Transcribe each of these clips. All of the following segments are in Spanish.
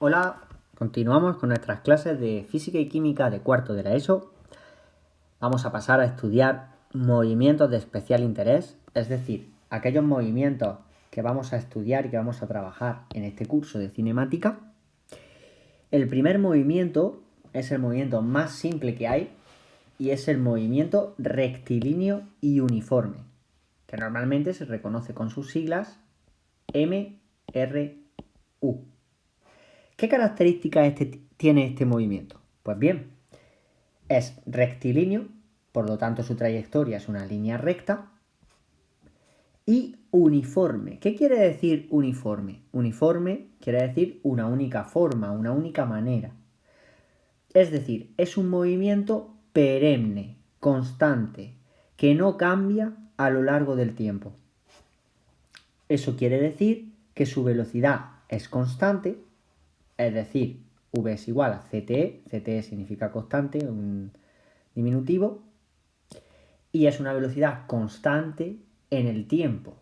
Hola, continuamos con nuestras clases de Física y Química de cuarto de la ESO. Vamos a pasar a estudiar movimientos de especial interés, es decir, aquellos movimientos que vamos a estudiar y que vamos a trabajar en este curso de cinemática. El primer movimiento es el movimiento más simple que hay y es el movimiento rectilíneo y uniforme, que normalmente se reconoce con sus siglas MRU. ¿Qué características tiene este movimiento? Pues bien, es rectilíneo, por lo tanto su trayectoria es una línea recta, y uniforme. ¿Qué quiere decir uniforme? Uniforme quiere decir una única forma, una única manera. Es decir, es un movimiento perenne, constante, que no cambia a lo largo del tiempo. Eso quiere decir que su velocidad es constante, es decir, v es igual a CTE, CTE significa constante, un diminutivo, y es una velocidad constante en el tiempo.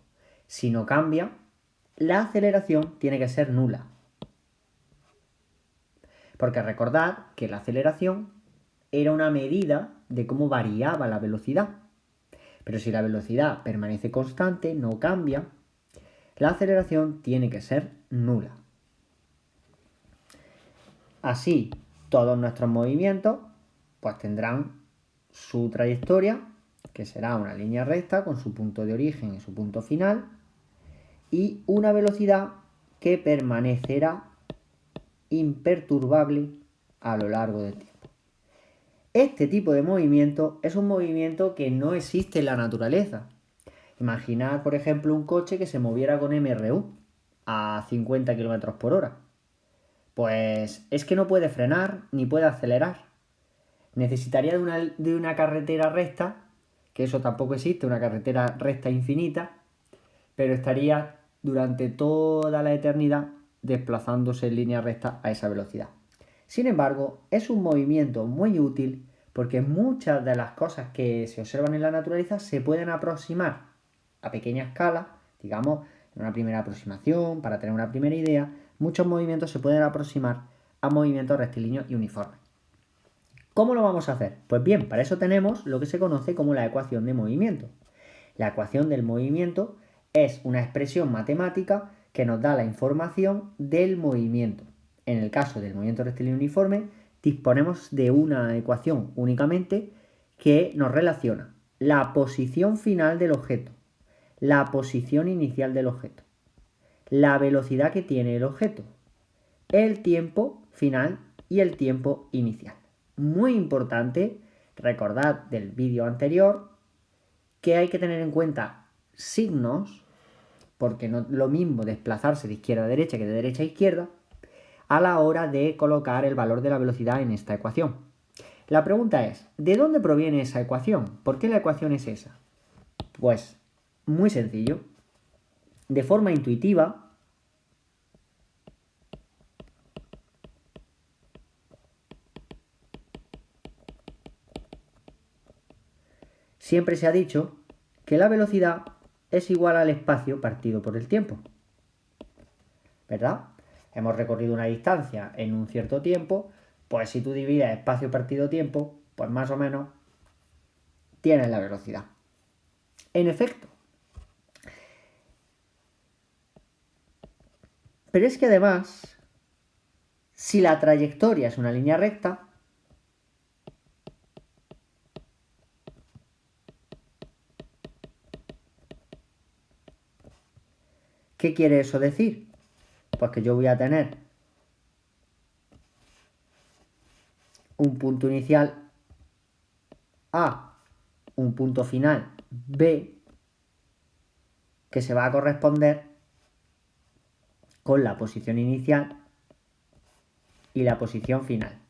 Si no cambia, la aceleración tiene que ser nula. Porque recordad que la aceleración era una medida de cómo variaba la velocidad. Pero si la velocidad permanece constante, no cambia, la aceleración tiene que ser nula. Así, todos nuestros movimientos pues tendrán su trayectoria, que será una línea recta con su punto de origen y su punto final, y una velocidad que permanecerá imperturbable a lo largo del tiempo. Este tipo de movimiento es un movimiento que no existe en la naturaleza. Imaginad, por ejemplo, un coche que se moviera con MRU a 50 km por hora. Pues es que no puede frenar ni puede acelerar. Necesitaría de una carretera recta, que eso tampoco existe, una carretera recta infinita, pero estaría durante toda la eternidad desplazándose en línea recta a esa velocidad. Sin embargo, es un movimiento muy útil porque muchas de las cosas que se observan en la naturaleza se pueden aproximar a pequeña escala, digamos, en una primera aproximación, para tener una primera idea. Muchos movimientos se pueden aproximar a movimientos rectilíneos y uniformes. ¿Cómo lo vamos a hacer? Pues bien, para eso tenemos lo que se conoce como la ecuación de movimiento. La ecuación del movimiento es una expresión matemática que nos da la información del movimiento. En el caso del movimiento rectilíneo uniforme, disponemos de una ecuación únicamente que nos relaciona la posición final del objeto, la posición inicial del objeto, la velocidad que tiene el objeto, el tiempo final y el tiempo inicial. Muy importante, recordad del vídeo anterior que hay que tener en cuenta signos, porque no es lo mismo desplazarse de izquierda a derecha que de derecha a izquierda, a la hora de colocar el valor de la velocidad en esta ecuación. La pregunta es, ¿de dónde proviene esa ecuación? ¿Por qué la ecuación es esa? Pues muy sencillo. De forma intuitiva, siempre se ha dicho que la velocidad es igual al espacio partido por el tiempo. ¿Verdad? Hemos recorrido una distancia en un cierto tiempo, pues si tú divides espacio partido tiempo, pues más o menos tienes la velocidad. En efecto. Pero es que además, si la trayectoria es una línea recta, ¿qué quiere eso decir? Pues que yo voy a tener un punto inicial A, un punto final B, que se va a corresponder con la posición inicial y la posición final.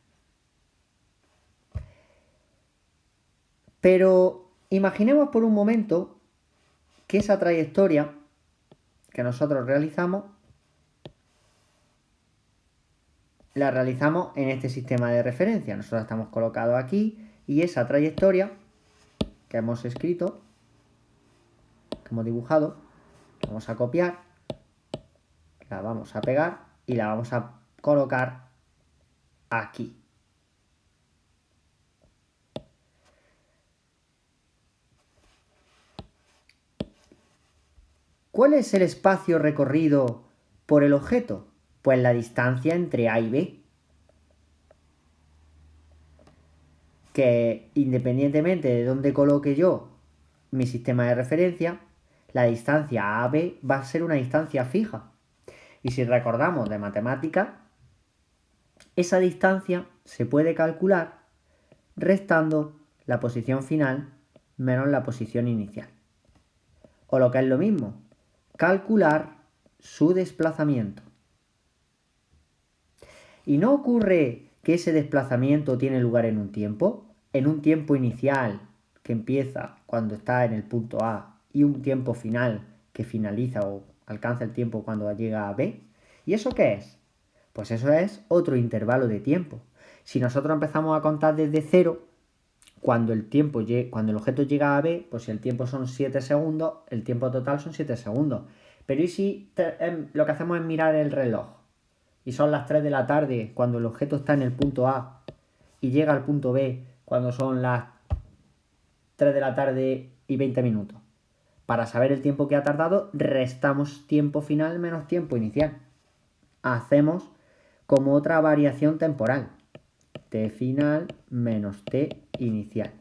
Pero imaginemos por un momento que esa trayectoria que nosotros realizamos la realizamos en este sistema de referencia. Nosotros estamos colocados aquí y esa trayectoria que hemos escrito, que hemos dibujado, la vamos a copiar, la vamos a pegar y la vamos a colocar aquí. ¿Cuál es el espacio recorrido por el objeto? Pues la distancia entre A y B. Que independientemente de dónde coloque yo mi sistema de referencia, la distancia A a B va a ser una distancia fija. Y si recordamos de matemática, esa distancia se puede calcular restando la posición final menos la posición inicial. O lo que es lo mismo, calcular su desplazamiento. ¿Y no ocurre que ese desplazamiento tiene lugar en un tiempo inicial que empieza cuando está en el punto A y un tiempo final que finaliza o alcanza el tiempo cuando llega a B? ¿Y eso qué es? Pues eso es otro intervalo de tiempo. Si nosotros empezamos a contar desde cero, cuando el objeto llega a B, pues si el tiempo son 7 segundos, el tiempo total son 7 segundos. Pero ¿y si lo que hacemos es mirar el reloj? Y son las 3 de la tarde cuando el objeto está en el punto A y llega al punto B cuando son las 3 de la tarde y 20 minutos. Para saber el tiempo que ha tardado, restamos tiempo final menos tiempo inicial. Hacemos como otra variación temporal. T final menos T inicial.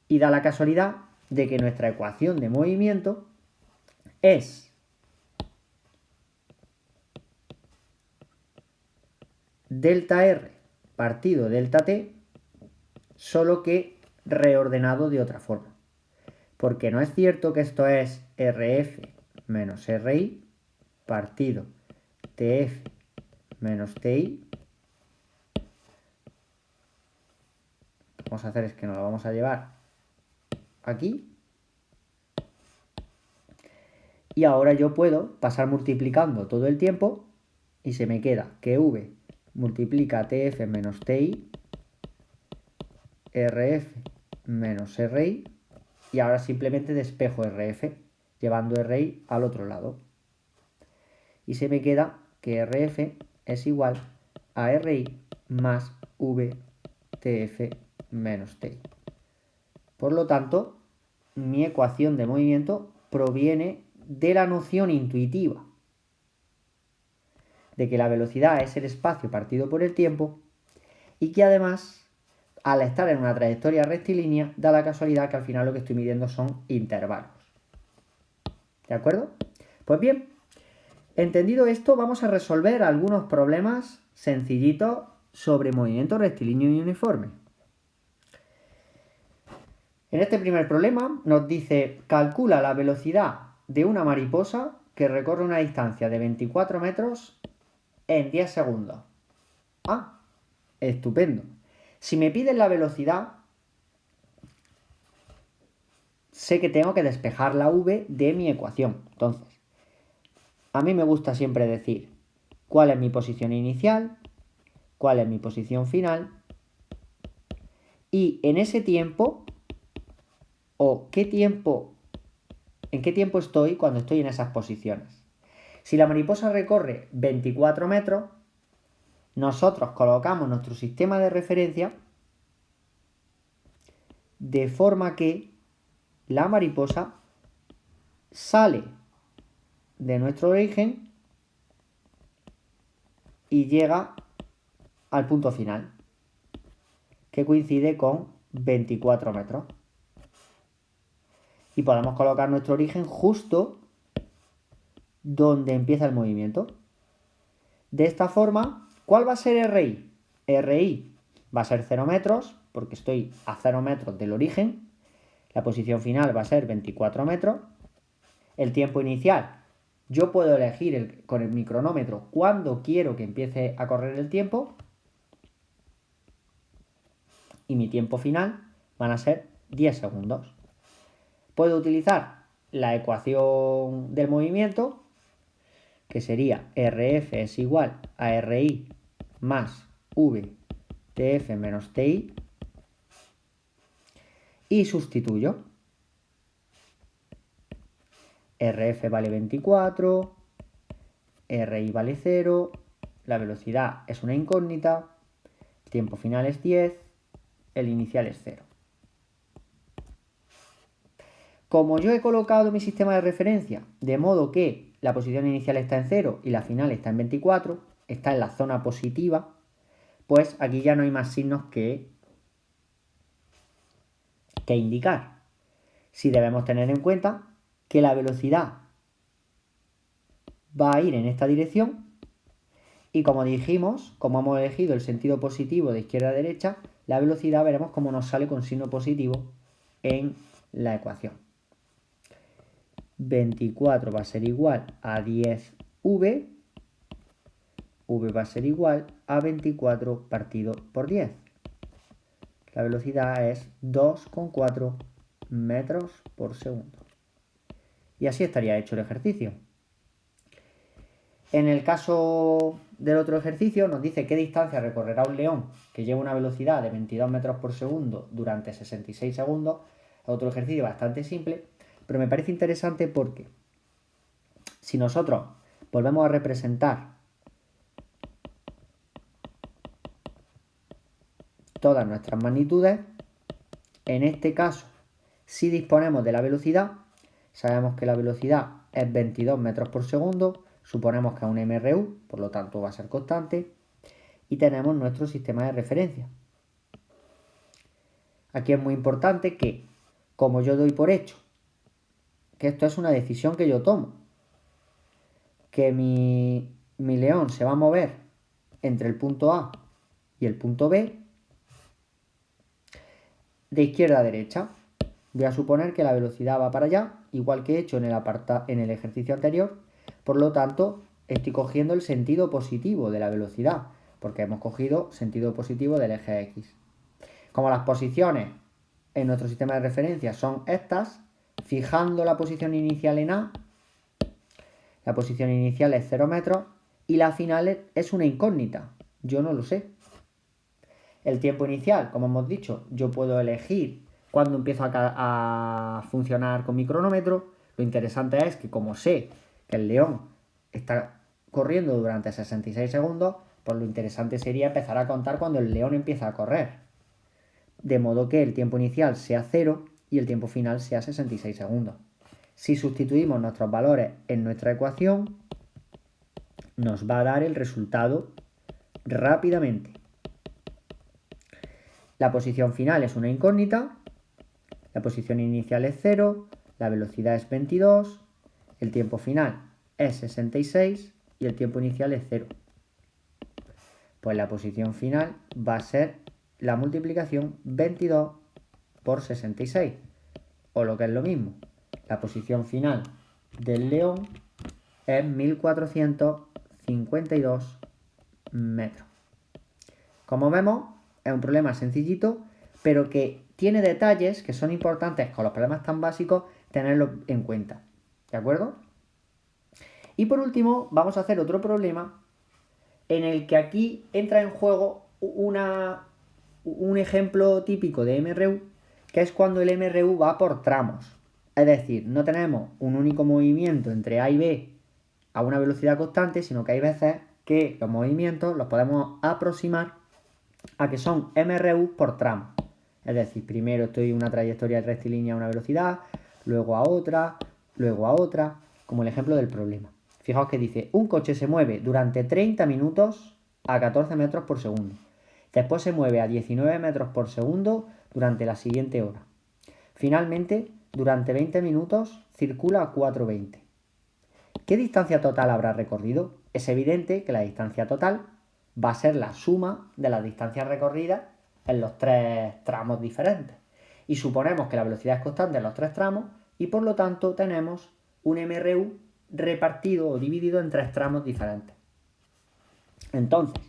Y da la casualidad de que nuestra ecuación de movimiento es delta R partido delta T, solo que reordenado de otra forma. Porque no es cierto que esto es RF menos RI partido TF menos TI. Lo que vamos a hacer es que nos lo vamos a llevar aquí. Y ahora yo puedo pasar multiplicando todo el tiempo y se me queda que V multiplica TF menos TI, RF menos RI, y ahora simplemente despejo RF, llevando RI al otro lado. Y se me queda que RF es igual a RI más VTF menos TI. Por lo tanto, mi ecuación de movimiento proviene de la noción intuitiva de que la velocidad es el espacio partido por el tiempo y que además, al estar en una trayectoria rectilínea, da la casualidad que al final lo que estoy midiendo son intervalos. ¿De acuerdo? Pues bien, entendido esto, vamos a resolver algunos problemas sencillitos sobre movimiento rectilíneo y uniforme. En este primer problema nos dice: calcula la velocidad de una mariposa que recorre una distancia de 24 metros en 10 segundos. Ah, estupendo. Si me piden la velocidad, sé que tengo que despejar la v de mi ecuación. Entonces, a mí me gusta siempre decir cuál es mi posición inicial, cuál es mi posición final y en ese tiempo, o en qué tiempo estoy cuando estoy en esas posiciones. Si la mariposa recorre 24 metros, nosotros colocamos nuestro sistema de referencia de forma que la mariposa sale de nuestro origen y llega al punto final, que coincide con 24 metros. Y podemos colocar nuestro origen justo donde empieza el movimiento. De esta forma, ¿cuál va a ser RI? RI va a ser 0 metros, porque estoy a 0 metros del origen. La posición final va a ser 24 metros. El tiempo inicial, yo puedo elegir con el micronómetro cuándo quiero que empiece a correr el tiempo. Y mi tiempo final van a ser 10 segundos. Puedo utilizar la ecuación del movimiento, que sería RF es igual a RI más VTF menos TI, y sustituyo. RF vale 24, RI vale 0, la velocidad es una incógnita, el tiempo final es 10, el inicial es 0. Como yo he colocado mi sistema de referencia de modo que la posición inicial está en 0 y la final está en 24, está en la zona positiva, pues aquí ya no hay más signos que indicar. Sí debemos tener en cuenta que la velocidad va a ir en esta dirección y como dijimos, como hemos elegido el sentido positivo de izquierda a derecha, la velocidad veremos cómo nos sale con signo positivo en la ecuación. 24 va a ser igual a 10v, v va a ser igual a 24 partido por 10. La velocidad es 2,4 metros por segundo. Y así estaría hecho el ejercicio. En el caso del otro ejercicio nos dice qué distancia recorrerá un león que lleva una velocidad de 22 metros por segundo durante 66 segundos. Es otro ejercicio bastante simple, pero me parece interesante porque si nosotros volvemos a representar todas nuestras magnitudes, en este caso, si disponemos de la velocidad, sabemos que la velocidad es 22 metros por segundo, suponemos que es un MRU, por lo tanto va a ser constante, y tenemos nuestro sistema de referencia. Aquí es muy importante que, como yo doy por hecho que esto es una decisión que yo tomo, que mi león se va a mover entre el punto A y el punto B, de izquierda a derecha. Voy a suponer que la velocidad va para allá, igual que he hecho en el ejercicio anterior. Por lo tanto, estoy cogiendo el sentido positivo de la velocidad, porque hemos cogido sentido positivo del eje X. Como las posiciones en nuestro sistema de referencia son estas, fijando la posición inicial en A, la posición inicial es 0 metros y la final es una incógnita. Yo no lo sé. El tiempo inicial, como hemos dicho, yo puedo elegir cuándo empiezo a funcionar con mi cronómetro. Lo interesante es que como sé que el león está corriendo durante 66 segundos, pues lo interesante sería empezar a contar cuando el león empieza a correr. De modo que el tiempo inicial sea 0 y el tiempo final sea 66 segundos. Si sustituimos nuestros valores en nuestra ecuación, nos va a dar el resultado rápidamente. La posición final es una incógnita, la posición inicial es 0, la velocidad es 22, el tiempo final es 66 y el tiempo inicial es 0. Pues la posición final va a ser la multiplicación 22 por 66, o lo que es lo mismo, la posición final del león es 1452 metros. Como vemos, es un problema sencillito, pero que tiene detalles que son importantes con los problemas tan básicos tenerlos en cuenta. ¿De acuerdo? Y por último, vamos a hacer otro problema en el que aquí entra en juego un ejemplo típico de MRU, que es cuando el MRU va por tramos. Es decir, no tenemos un único movimiento entre A y B a una velocidad constante, sino que hay veces que los movimientos los podemos aproximar a que son MRU por tramo. Es decir, primero estoy en una trayectoria rectilínea a una velocidad, luego a otra, como el ejemplo del problema. Fijaos que dice, un coche se mueve durante 30 minutos a 14 metros por segundo. Después se mueve a 19 metros por segundo durante la siguiente hora. Finalmente, durante 20 minutos circula a 4,20. ¿Qué distancia total habrá recorrido? Es evidente que la distancia total va a ser la suma de las distancias recorridas en los tres tramos diferentes. Y suponemos que la velocidad es constante en los tres tramos y por lo tanto tenemos un MRU repartido o dividido en tres tramos diferentes. Entonces,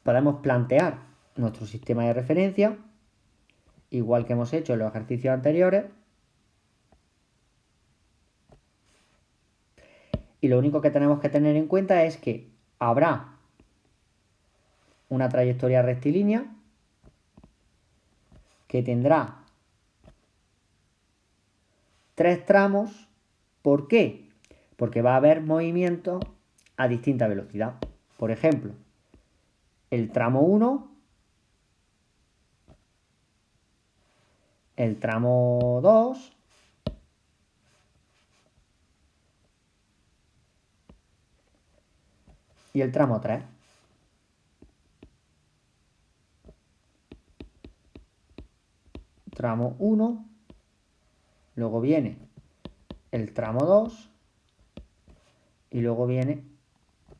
podemos plantear nuestro sistema de referencia, igual que hemos hecho en los ejercicios anteriores, y lo único que tenemos que tener en cuenta es que habrá una trayectoria rectilínea que tendrá tres tramos. ¿Por qué? Porque va a haber movimiento a distinta velocidad. Por ejemplo, el tramo 1, el tramo 2 y el tramo 3. Tramo 1, luego viene el tramo 2 y luego viene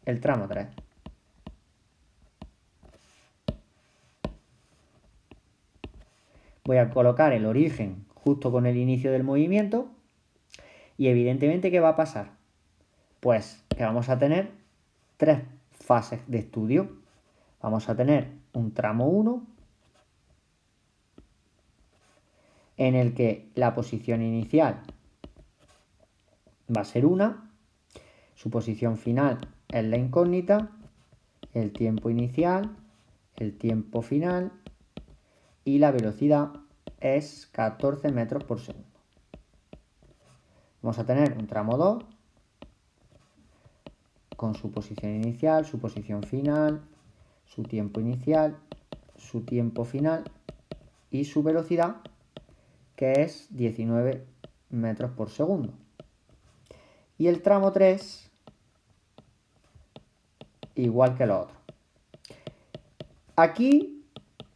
el tramo 3. Voy a colocar el origen justo con el inicio del movimiento y evidentemente ¿qué va a pasar? Pues que vamos a tener tres fases de estudio. Vamos a tener un tramo 1 en el que la posición inicial va a ser 1, su posición final es la incógnita, el tiempo inicial, el tiempo final y la velocidad es 14 metros por segundo. Vamos a tener un tramo 2 con su posición inicial, su posición final, su tiempo inicial, su tiempo final y su velocidad, que es 19 metros por segundo. Y el tramo 3, igual que los otros. Aquí,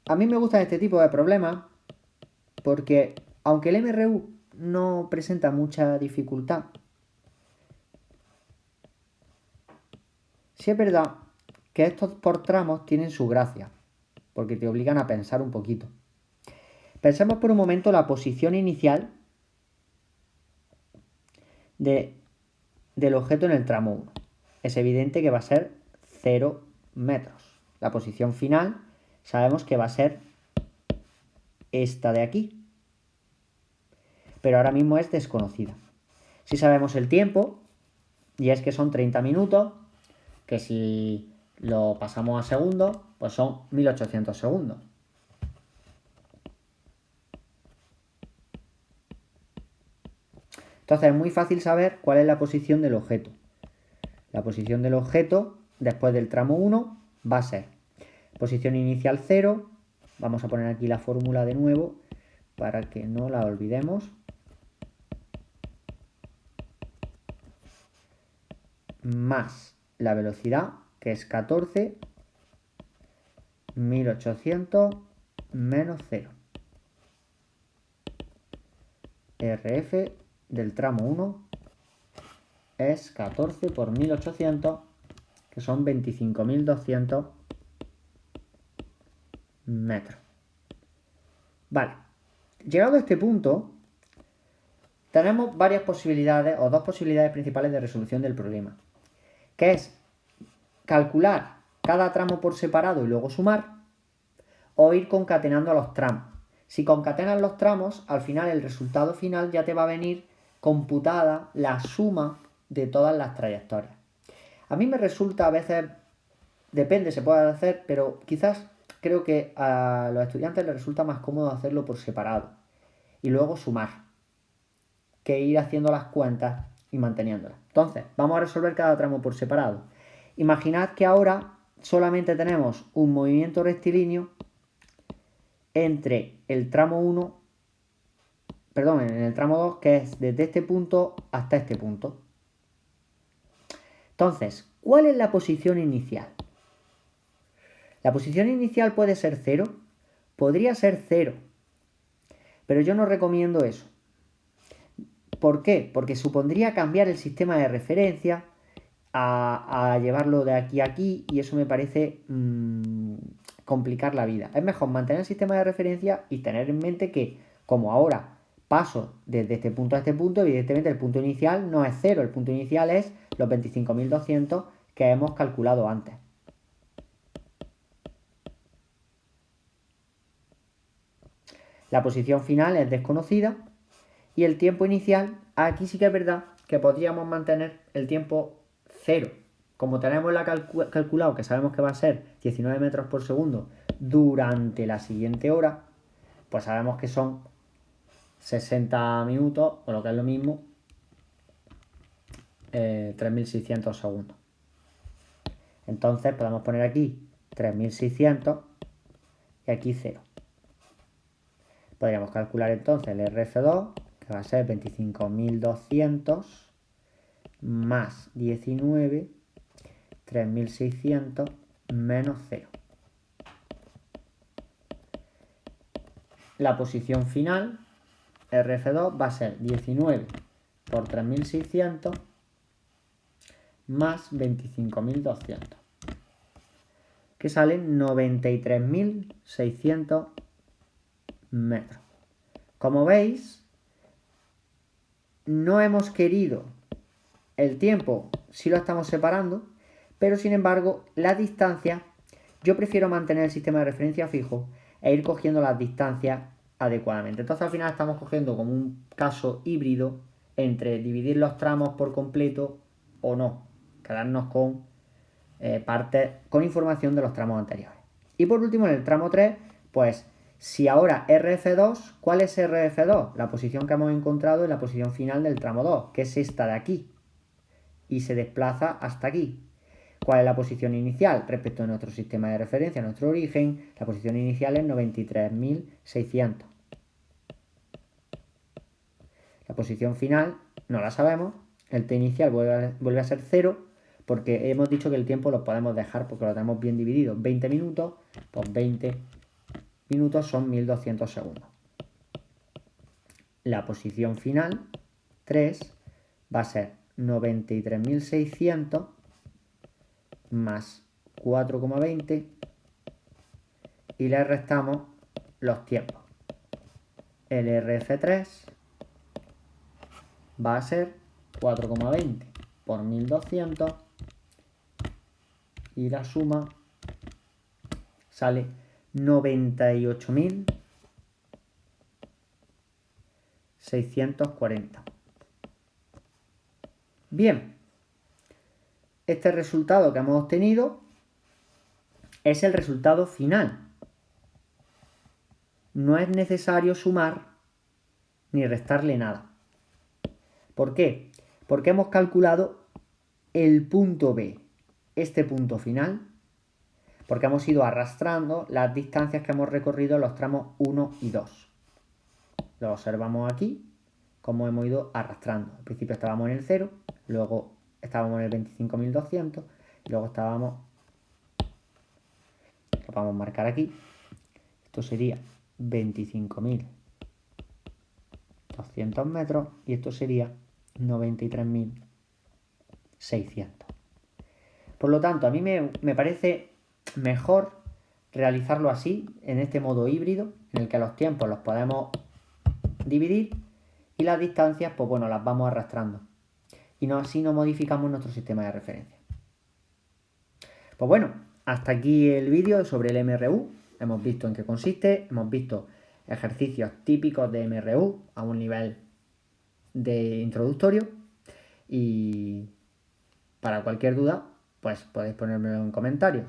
a mí me gustan este tipo de problemas porque, aunque el MRU no presenta mucha dificultad, sí es verdad que estos por tramos tienen su gracia, porque te obligan a pensar un poquito. Pensemos por un momento la posición inicial del objeto en el tramo 1. Es evidente que va a ser 0 metros. La posición final sabemos que va a ser esta de aquí, pero ahora mismo es desconocida. Si sabemos el tiempo, y es que son 30 minutos, que si lo pasamos a segundos, pues son 1800 segundos. Entonces es muy fácil saber cuál es la posición del objeto. La posición del objeto después del tramo 1 va a ser posición inicial 0, vamos a poner aquí la fórmula de nuevo para que no la olvidemos, más la velocidad, que es 14, 1800 menos 0. RF del tramo 1 es 14 por 1800, que son 25.200 metros. Vale, llegado a este punto, tenemos varias posibilidades o dos posibilidades principales de resolución del problema, que es calcular cada tramo por separado y luego sumar, o ir concatenando a los tramos. Si concatenas los tramos, al final el resultado final ya te va a venir computada la suma de todas las trayectorias. A mí me resulta a veces, depende, se puede hacer, pero quizás creo que a los estudiantes les resulta más cómodo hacerlo por separado y luego sumar, que ir haciendo las cuentas y manteniéndolas. Entonces, vamos a resolver cada tramo por separado. Imaginad que ahora solamente tenemos un movimiento rectilíneo entre el tramo 1, perdón, en el tramo 2, que es desde este punto hasta este punto. Entonces, ¿cuál es la posición inicial? La posición inicial puede ser 0, podría ser 0, pero yo no recomiendo eso. ¿Por qué? Porque supondría cambiar el sistema de referencia a llevarlo de aquí a aquí y eso me parece complicar la vida. Es mejor mantener el sistema de referencia y tener en mente que, como ahora paso desde este punto a este punto, evidentemente el punto inicial no es 0, el punto inicial es los 25.200 que hemos calculado antes. La posición final es desconocida y el tiempo inicial, aquí sí que es verdad que podríamos mantener el tiempo 0. Como tenemos calculado que sabemos que va a ser 19 metros por segundo durante la siguiente hora, pues sabemos que son 60 minutos, o lo que es lo mismo, 3.600 segundos. Entonces podemos poner aquí 3600 y aquí 0. Podríamos calcular entonces el RF2, que va a ser 25.200 más 19, 3.600 menos 0. La posición final, RF2, va a ser 19 por 3.600 más 25.200, que salen 93.600 metros. Como veis, no hemos querido el tiempo, sí lo estamos separando, pero sin embargo, las distancias, yo prefiero mantener el sistema de referencia fijo e ir cogiendo las distancias adecuadamente. Entonces al final estamos cogiendo como un caso híbrido entre dividir los tramos por completo o no, quedarnos con partes con información de los tramos anteriores. Y por último, en el tramo 3, pues si ahora RF2, ¿cuál es RF2? La posición que hemos encontrado en la posición final del tramo 2, que es esta de aquí, y se desplaza hasta aquí. ¿Cuál es la posición inicial? Respecto a nuestro sistema de referencia, nuestro origen, la posición inicial es 93.600. La posición final no la sabemos, el t inicial vuelve a ser 0, porque hemos dicho que el tiempo lo podemos dejar porque lo tenemos bien dividido. 20 minutos, pues 20 minutos son 1200 segundos. La posición final, 3, va a ser 93.600 más 4,20 y le restamos los tiempos. El RF3 va a ser 4,20 por 1200 y la suma sale 98.640. Bien, este resultado que hemos obtenido es el resultado final. No es necesario sumar ni restarle nada. ¿Por qué? Porque hemos calculado el punto B, este punto final, porque hemos ido arrastrando las distancias que hemos recorrido en los tramos 1 y 2. Lo observamos aquí, como hemos ido arrastrando. Al principio estábamos en el 0, luego estábamos en el 25.200 y luego estábamos, lo vamos a marcar aquí, esto sería 25.200 metros y esto sería 93.600. Por lo tanto, a mí me parece mejor realizarlo así, en este modo híbrido, en el que los tiempos los podemos dividir y las distancias, pues bueno, las vamos arrastrando. Y así no modificamos nuestro sistema de referencia. Pues bueno, hasta aquí el vídeo sobre el MRU. Hemos visto en qué consiste, hemos visto ejercicios típicos de MRU a un nivel de introductorio y para cualquier duda, pues podéis ponérmelo en comentarios.